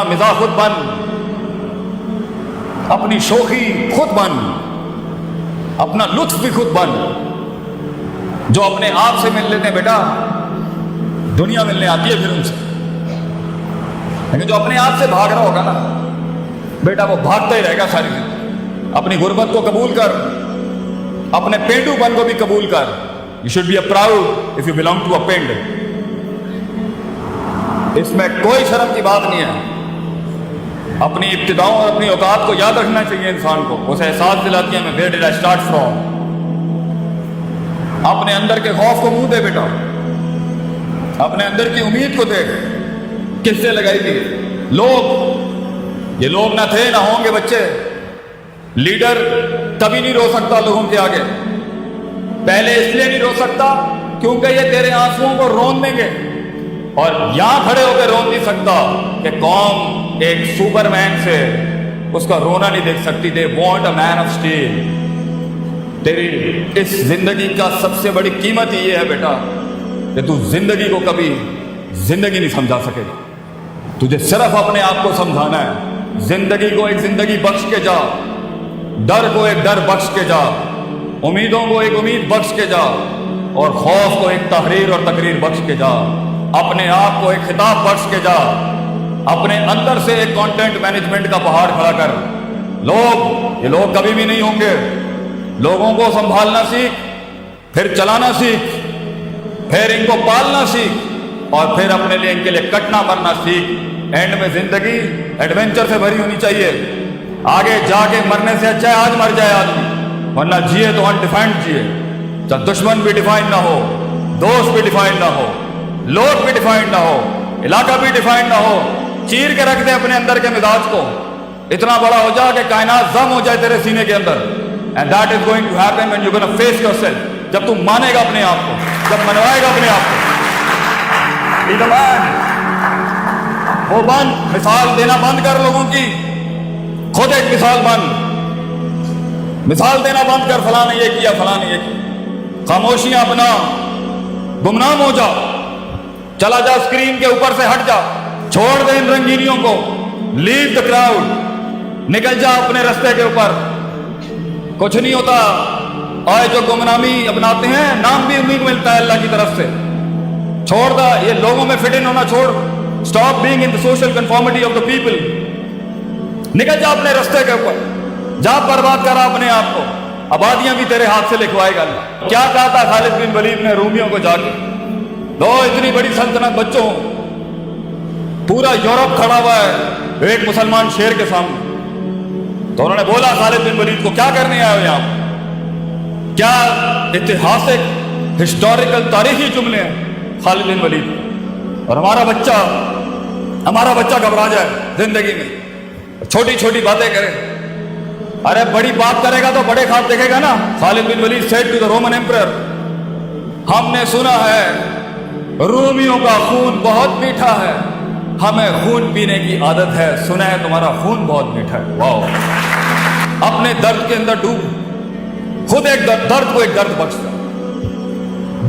مزاح خود بن، اپنی شوخی خود بن، اپنا لطف بھی خود بن. جو اپنے آپ سے مل لیتے ہیں بیٹا دنیا ملنے آتی ہے پھر ان سے، لیکن جو اپنے آپ سے بھاگ رہا ہوگا نا بیٹا وہ بھاگتا ہی رہے گا ساری زندگی. اپنی غربت کو قبول کر، اپنے پینڈو پن کو بھی قبول کر. You should be a proud of you belong to a پینڈ. اس میں کوئی شرم کی بات نہیں ہے. اپنی ابتداؤں اور اپنی اوقات کو یاد رکھنا چاہیے انسان کو. اسے احساس دلاتی ہے میں where dead I start from. اپنے اندر کے خوف کو منہ دے بیٹا، اپنے اندر کی امید کو دیکھ. کس سے لگائی تھی لوگ؟ یہ لوگ نہ تھے نہ ہوں گے بچے. لیڈر کبھی نہیں رو سکتا لوگوں کے آگے. پہلے اس لیے نہیں رو سکتا کیونکہ یہ تیرے آنسوؤں کو رون دیں گے، اور یہاں کھڑے ہو کے رون نہیں سکتا کہ قوم ایک سپر مین سے اس کا رونا نہیں دیکھ سکتی. They want a man of steel. تیری اس زندگی کا سب سے بڑی قیمت یہ ہے بیٹا کہ تو زندگی کو کبھی زندگی نہیں سمجھا سکے گا. تجھے صرف اپنے آپ کو سمجھانا ہے. زندگی کو ایک زندگی بخش کے جا، ڈر کو ایک ڈر بخش کے جا، امیدوں کو ایک امید بخش کے جا، اور خوف کو ایک تحریر اور تقریر بخش کے جا. اپنے آپ کو ایک خطاب بخش کے جا. اپنے اندر سے ایک کانٹینٹ مینجمنٹ کا پہاڑ کھڑا کر. یہ لوگ کبھی بھی نہیں ہوں گے. لوگوں کو سنبھالنا سیکھ، پھر چلانا سیکھ، پھر ان کو پالنا سیکھ، اور پھر اپنے لیے ان کے لیے کٹنا مرنا سیکھ. اینڈ میں زندگی ایڈونچر سے بھری ہونی چاہیے. آگے جا کے مرنے سے اچھا ہے آج مر جائے آدمی، ورنہ جیے تو انڈیفائنڈ جیے. جب دشمن بھی ڈیفائن نہ ہو، دوست بھی ڈیفائن نہ ہو، لوگ بھی ڈیفائن نہ ہو، علاقہ بھی ڈیفائن نہ ہو. چیر کے رکھ دے اپنے اندر کے مزاج کو. اتنا بڑا ہو جا کہ کائنات ضم ہو جائے تیرے سینے کے اندر. And that is going to happen when you gonna face yourself. جب تم مانے گا اپنے آپ کو، جب منوائے گا اپنے آپ کو. بی دی مین. وہ بن، مثال دینا بند کر لوگوں کی. خود ایک مثال بن. مثال دینا بند کر، فلاں نے یہ کیا، فلاں نے یہ کیا. خاموشیاں اپنا، گمنام ہو جا. چلا جا اسکرین کے اوپر سے ہٹ جا. چھوڑ دے ان رنگینیوں کو. لیو دا کراؤڈ. نکل جا اپنے رستے کے اوپر. کچھ نہیں ہوتا. آئے جو گمنامی اپناتے ہیں نام بھی انہیں کو ملتا ہے اللہ کی طرف سے. چھوڑ دا یہ لوگوں میں فٹ ان ہونا چھوڑ. Stop being in the social conformity of the people. نکل جا اپنے رستے کے اوپر. جا برباد کرا اپنے آپ کو. آبادیاں بھی تیرے ہاتھ سے لکھوائے گا اللہ. کیا کہا تھا خالد بن ولید نے رومیوں کو جا کے؟ دو اتنی بڑی سلطنت بچوں، پورا یورپ کھڑا ہوا ہے ایک مسلمان شیر کے سامنے. تو انہوں نے بولا خالد بن ولید کو کیا کرنے آئے ہو یہاں؟ کیا اتہاسک ہسٹوریکل تاریخی جملے ہیں خالد بن ولید. اور ہمارا بچہ گھبرا جائے زندگی میں، چھوٹی چھوٹی باتیں کرے. ارے بڑی بات کرے گا تو بڑے خواب دیکھے گا نا. خالد بن ولید said to the Roman emperor, ہم نے سنا ہے رومیوں کا خون بہت میٹھا ہے، ہمیں خون پینے کی عادت ہے. سنا ہے تمہارا خون بہت میٹھا ہے. واو. اپنے درد کے اندر ڈوب. خود ایک درد کو ایک درد بخش جا.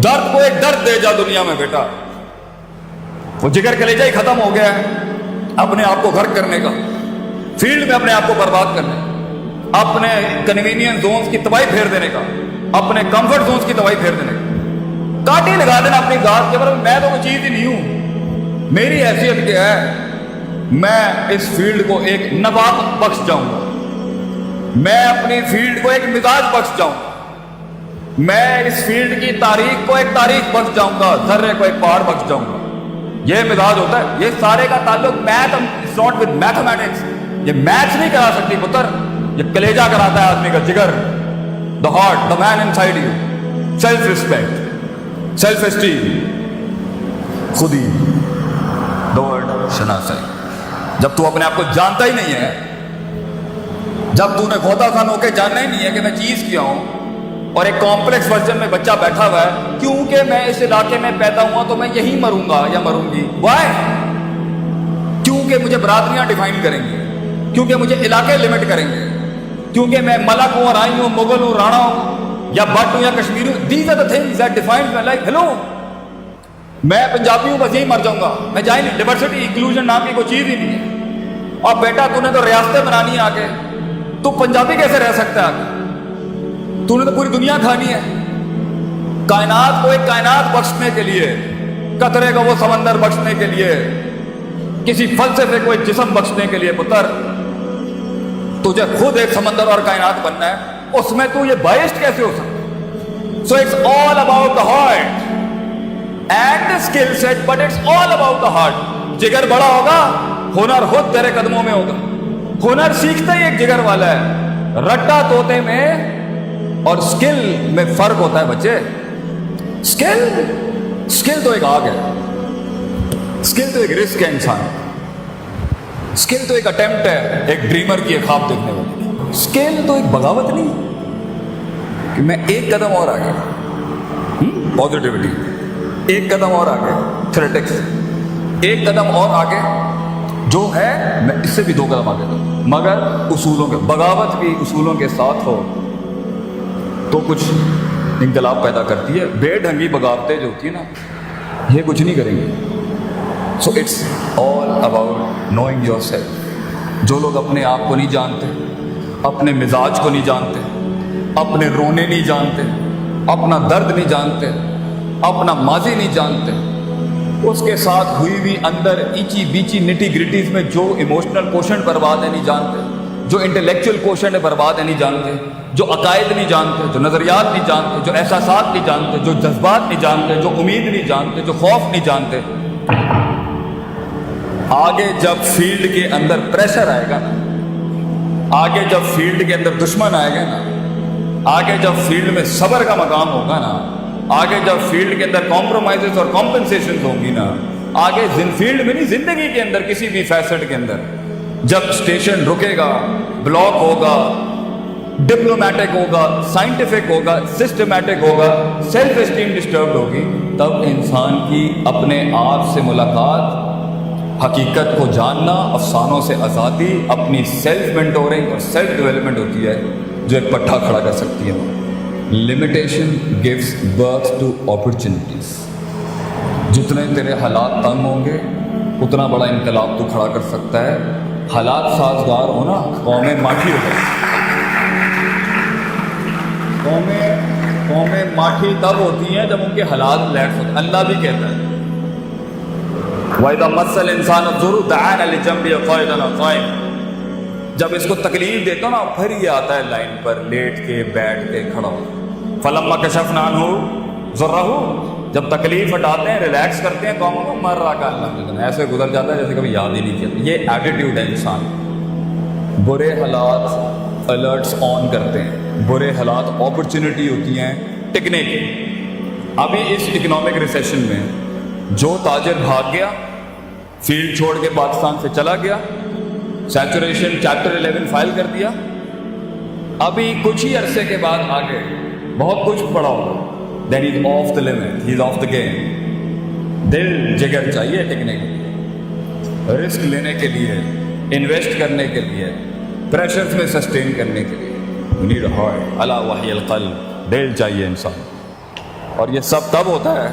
درد کو ایک درد دے جا دنیا میں بیٹا. وہ جگر کلیجہ ہی ختم ہو گیا ہے اپنے آپ کو غرق کرنے کا، فیلڈ میں اپنے آپ کو برباد کرنے کا، اپنے کنوینئنس زونز کی تباہی پھیر دینے کا، اپنے کمفرٹ زونز کی تباہی پھیر دینے کا. کاٹی لگا دینا اپنی ذات کے اوپر. میں تو کوئی چیز ہی نہیں ہوں. میری حیثیت کیا ہے؟ میں اس فیلڈ کو ایک نبات بخش جاؤں گا. میں اپنی فیلڈ کو ایک مزاج بخش جاؤں گا. میں اس فیلڈ کی تاریخ کو ایک تاریخ بخش جاؤں گا. ذرے کو ایک پہاڑ بخش جاؤں گا. یہ مزاج ہوتا ہے. یہ سارے کا تعلق ناٹ ود میتھمیٹکس. یہ میتھس نہیں کرا سکتی پتر. یہ کلیجہ کراتا ہے آدمی کا، جگر. The heart, the man inside you. Self respect, self esteem, خودی، دا ورڈ شناسائی. جب تو اپنے آپ کو جانتا ہی نہیں ہے، جب تو نے غوطہ خان ہو کے جاننا ہی نہیں ہے کہ میں چیز کیا ہوں، اور ایک کمپلیکس ورژن میں بچہ بیٹھا ہوا ہے کیونکہ میں اس علاقے میں پیدا ہوا تو میں یہی مروں گا یا مروں گی. وائی؟ کیونکہ مجھے برادریاں ڈیفائن کریں گی، کیونکہ مجھے علاقے لمٹ کریں گے، کیونکہ میں ملک ہوں، رائی ہوں، مغل ہوں، رانا ہوں، یا بٹ ہوں یا کشمیری ہوں. These are the things that defines my life. Hello, میں پنجابی ہوں بس یہی مر جاؤں گا. میں جائیں نہیں. ڈائیورسٹی انکلوژن نام کی کوئی چیز ہی نہیں ہے. اور بیٹا تو نے تو ریاستیں بنانی ہے آگے, تو پنجابی کیسے رہ سکتا ہے آگے؟ تو نے تو پوری دنیا کھانی ہے. کائنات کو ایک کائنات بخشنے کے لیے, قطرے کا وہ سمندر بخشنے کے لیے, کسی فلسفے کو ایک جسم بخشنے کے لیے پتر تجھے خود ایک سمندر اور کائنات بننا ہے, اس میں تو یہ بائسڈ کیسے ہو سکتا؟ So it's all about the heart and the skill set, but it's all about the heart. جگر بڑا ہوگا, ہنر خود تیرے قدموں میں ہوگا. ہنر سیکھتا ہی ایک جگر والا ہے. رٹا طوطے میں اور سکل میں فرق ہوتا ہے بچے. سکل تو ایک آگ ہے, سکل تو ایک رسک ہے انسان, سکل تو ایک اٹیمپٹ ہے ایک ڈریمر کی ایک خواب دیکھنے والی. سکل تو ایک بغاوت نہیں کہ میں ایک قدم اور آگے, پازیٹیوٹی ایک قدم اور آگے, تھریٹکس ایک قدم اور آگے, جو ہے میں اس سے بھی 2 قدم آگے دوں, مگر اصولوں کے, بغاوت بھی اصولوں کے ساتھ ہو تو کچھ انقلاب پیدا کرتی ہے. بے ڈھنگی بغاوتیں جو ہوتی ہیں نا, یہ کچھ نہیں کریں گے. So it's all about knowing yourself. جو لوگ اپنے آپ کو نہیں جانتے, اپنے مزاج کو نہیں جانتے, اپنے رونے نہیں جانتے, اپنا درد نہیں جانتے, اپنا ماضی نہیں جانتے, اس کے ساتھ ہوئی ہوئی اندر ایچی بیچی نٹی گریٹیز میں جو ایموشنل کوشن برباد ہے نہیں جانتے, جو انٹلیکچوئل کوشن ہے برباد ہے نہیں جانتے, جو عقائد نہیں جانتے, جو نظریات نہیں جانتے, جو احساسات نہیں جانتے, جو جذبات نہیں جانتے, جو امید نہیں جانتے, جو خوف نہیں جانتے. آگے جب فیلڈ کے اندر پریشر آئے گا نا, آگے جب فیلڈ کے اندر دشمن آئے گا نا, آگے جب فیلڈ میں صبر کا مقام ہوگا نا, آگے جب فیلڈ کے اندر کمپرومائزز اور کمپنسیشن ہوگی نا, آگے فیلڈ میں نہیں زندگی کے اندر کسی بھی فیسٹ کے اندر جب اسٹیشن رکے گا, بلاک ہوگا, ڈپلومیٹک ہوگا, سائنٹیفک ہوگا, سسٹمیٹک ہوگا, سیلف اسٹیم ڈسٹربڈ ہوگی, تب انسان کی اپنے آپ سے ملاقات, حقیقت کو جاننا, افسانوں سے آزادی, اپنی سیلف مینٹورنگ اور سیلف ڈیولپمنٹ ہوتی ہے جو ایک پٹھا کھڑا کر سکتی ہے. Limitation gives birth to opportunities. جتنے تیرے حالات تنگ ہوں گے اتنا بڑا انقلاب تو کھڑا کر سکتا ہے. حالات سازگار ہونا, قومیں ماٹھی ہو جائیں. قومیں ماٹھی تب ہوتی ہیں جب ان کے حالات لیٹس ہوتے ہیں. اللہ بھی کہتا ہے وَإِذَا مَسَّ الْإِنسَانَ الضُّرُّ دَعَانَا لِجَنبِهِ قَاعِدًا أَوْ قَائِمًا. جب اس کو تکلیف دیتا ہوں نا, پھر یہ آتا ہے لائن پر لیٹ کے, بیٹھ کے, کھڑا ہو. فَلَمَّا كَشَفْنَا عَنْهُ ضُرَّهُ. جب تکلیف ہٹاتے ہیں, ریلیکس کرتے ہیں قوموں کو, مر رہا کا ایسے گزر جاتا ہے جیسے کبھی یاد ہی نہیں کیا. یہ ایٹیٹیوڈ ہے انسان. برے حالات الرٹس آن کرتے ہیں, برے حالات اپرچونٹی ہوتی ہیں ٹکنے کی. ابھی اس اکنامک ریسیشن میں جو تاجر بھاگ گیا, فیلڈ چھوڑ کے پاکستان سے چلا گیا, سیچوریشن چیپٹر 11 فائل کر دیا, ابھی کچھ ہی عرصے کے بعد آگے بہت کچھ پڑا ہوگا. Then is off the limit, he is off the game. دل جگر چاہیے ٹکنے کے لیے, رسک لینے کے لیے, انویسٹ کرنے کے لیے, پریشرز میں سسٹین کرنے کے لیے. You need heart. الا وحی القلب. دل چاہیے انسان. اور یہ سب تب ہوتا ہے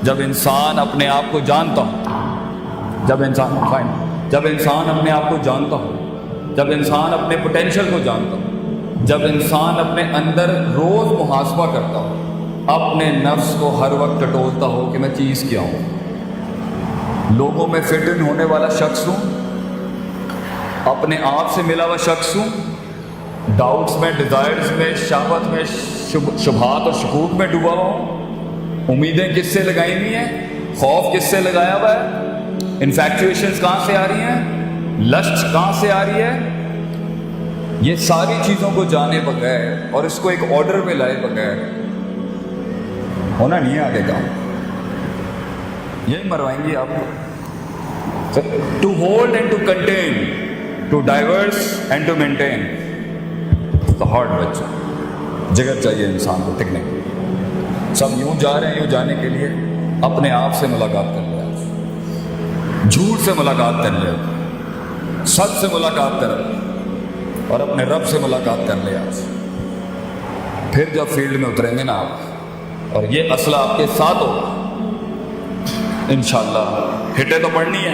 جب انسان اپنے آپ کو جانتا ہو, جب انسان اپنے آپ کو جانتا ہو, جب انسان اپنے پوٹینشیل کو جانتا ہو, جب انسان اپنے اندر روز محاسبہ کرتا ہو, اپنے نفس کو ہر وقت ٹٹولتا ہو کہ میں چیز کیا ہوں, لوگوں میں فٹ ان ہونے والا شخص ہوں, اپنے آپ سے ملا ہوا شخص ہوں, ڈاؤٹس میں, ڈیزائرز میں, شہوت میں, شبہات اور شکوک میں ڈوبا ہوا ہوں. امیدیں کس سے لگائی ہوئی ہیں, خوف کس سے لگایا ہوا ہے, انفیکچویشنز کہاں سے آ رہی ہیں, لسٹ کہاں سے آ رہی ہے. یہ ساری چیزوں کو جانے بغیر اور اس کو ایک آرڈر میں لائے بغیر ہونا نہیں ہے آگے کام. یہی مروائیں گی آپ کو. To hold and to contain, to divorce and to maintain the heart. بچہ جگر چاہیے انسان کو ٹکنے کے لیے. سب یوں جا رہے ہیں, یوں جانے کے لیے اپنے آپ سے ملاقات کر لے, جھوٹ سے ملاقات کر لے, سچ سے ملاقات کر لے, اور اپنے رب سے ملاقات کر لے آج. پھر جب فیلڈ میں اتریں گے نا آپ, اور یہ اسلحہ آپ کے ساتھ ہو, انشاءاللہ ہٹیں تو پڑنی ہے.